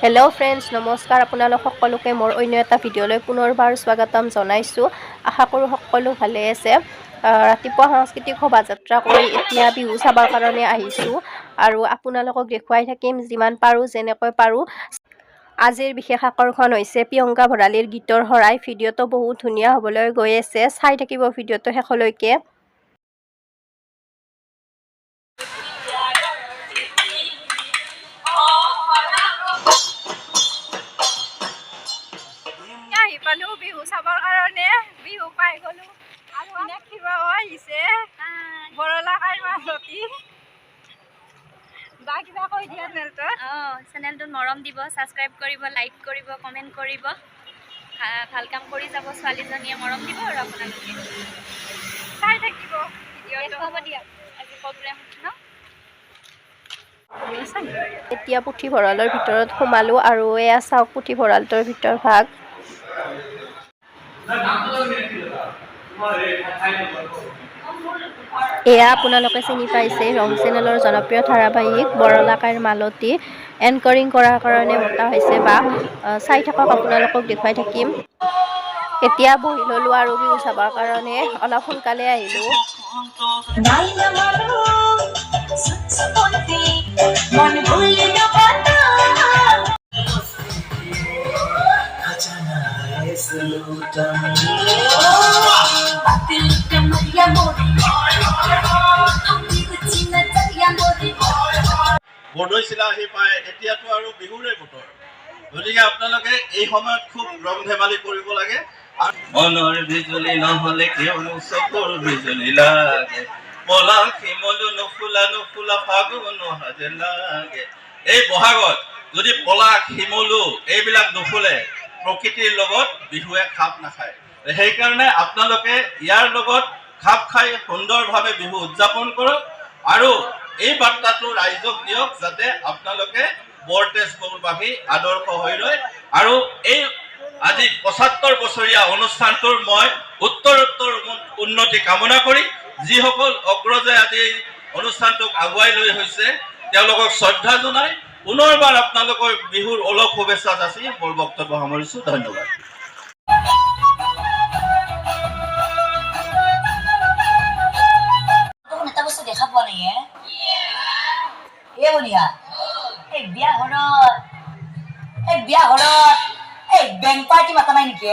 Hello' friends, নমস্কাৰ। আপোনালোক সকলোকে মোৰ অন্য এটা ভিডিঅ'লৈ পুনৰবাৰ স্বাগতম জনাইছোঁ। আশা কৰোঁ সকলো ভালে আছে। ৰাতিপুৱা সাংস্কৃতিক শোভাযাত্ৰা কৰি এতিয়া বিহু চাবৰ কাৰণে আহিছোঁ আৰু আপোনালোকক দেখুৱাই থাকিম যিমান পাৰোঁ, যেনেকৈ পাৰোঁ। আজিৰ বিশেষ আকৰ্ষণ হৈছে প্ৰিয়ংকা ভৰালীৰ গীতৰ শৰাই। ভিডিঅ'টো বহুত ধুনীয়া হ'বলৈ গৈ আছে, চাই থাকিব ভিডিঅ'টো শেষলৈকে। আহি পালো বিহু চাবৰ কাৰণে, বিহু পাই গলো আৰু অনেক কিবা আহিছে বৰলা কাই মাছতি বা কিবা কৈ দিয়া চেনেলটোত মৰম দিব, ছাবস্ক্ৰাইব কৰিব, লাইক কৰিব, কমেণ্ট কৰিব। ভাল কাম কৰি যাব ছোৱালীজনীয়ে, মৰম দিব আৰু আপোনালোকে চাই থাকিব ভিডিঅ'টো। হ'ব দিয়ক, আজি প্ৰগ্ৰেম ন। এতিয়া পুথিভঁৰালৰ ভিতৰত সোমালো আৰু এয়া চাওক পুথিভঁৰালটোৰ ভিতৰ ভাগ। এয়া আপোনালোকে চিনি পাইছে ৰং চেনেলৰ জনপ্ৰিয় ধাৰাবাহিক বৰলা কাইৰ মালতী। এংকৰিং কৰাৰ কাৰণে মতা হৈছে বা চাই থাকক, আপোনালোকক দেখুৱাই থাকিম। এতিয়া বহি ল'লো আৰু বিহু চাবৰ কাৰণে, অলপ সোনকালে আহিলোঁ। বৰদৈচিলা আহি পায়, এতিয়াতো আৰু বিহুৰে বতৰ, গতিকে আপোনালোকে এই সময়ত খুব ৰং ধেমালি কৰিব লাগে। মনৰ বিজুলি নহলে কিয়নো চকুৰ বিজুলি লাগে, পলা শিমলু নুফুলা নুফুলা ফাগুন সাজে লাগে। এই বহাগত যদি পলাশ শিমলু এইবিলাক নুফুলে প্ৰকৃতিৰ লগত বিহুৱে খাপ নাখায়। সেইকাৰণে আপোনালোকে ইয়াৰ লগত খাপ খাই সুন্দৰভাৱে বিহু উদযাপন কৰক আৰু এই বাৰ্তাটো ৰাইজক দিয়ক যাতে আপোনালোকে বৰতেজপুৰবাসী আদৰ্শ হৈ ৰয়। আৰু এই আজি ৭৫ বছৰীয়া অনুষ্ঠানটোৰ মই উত্তৰোত্তৰ উন্নতি কামনা কৰি যিসকল অগ্ৰজে আজি এই অনুষ্ঠানটোক আগুৱাই লৈ হৈছে তেওঁলোকক শ্ৰদ্ধা জনাই পুনৰবাৰ আপোনালোকৰ বিহুৰ অলপ শুভেচ্ছা যাচি মোৰ বক্তব্য সামৰিছোঁ। ধন্যবাদ। দেখা পোৱা নাই এই বিয়াঘৰত এই বেংক পাৰ্টি মাতা নাই নেকি?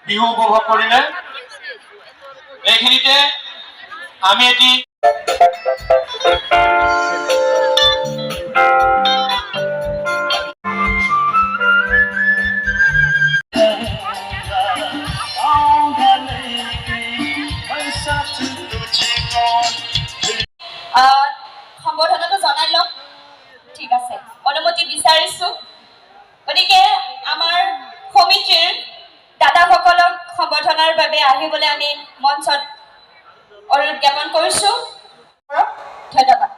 বিহু উপভোগ কৰিলে এইখিনিতে আমি এটি সম্বৰ্ধনাটো জনাই লওক। ঠিক আছে, অনুমতি বিচাৰিছো। গতিকে আমাৰ সমিতিৰ দাদাসকলক সম্বৰ্ধনাৰ বাবে আহিবলৈ আমি মঞ্চত অনুৰোধ জ্ঞাপন কৰিছো। ধন্যবাদ।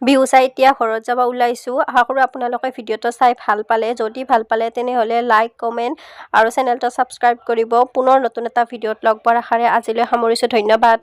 বিহু চাই এতিয়া ঘৰত যাব ওলাইছোঁ। আশা কৰোঁ আপোনালোকে ভিডিঅ'টো চাই ভাল পালে। যদি ভাল পালে তেনেহ'লে লাইক, কমেণ্ট আৰু চেনেলটো ছাবস্ক্ৰাইব কৰিব। পুনৰ নতুন এটা ভিডিঅ'ত লগ পোৱাৰ আশাৰে আজিলৈ সামৰিছোঁ। ধন্যবাদ।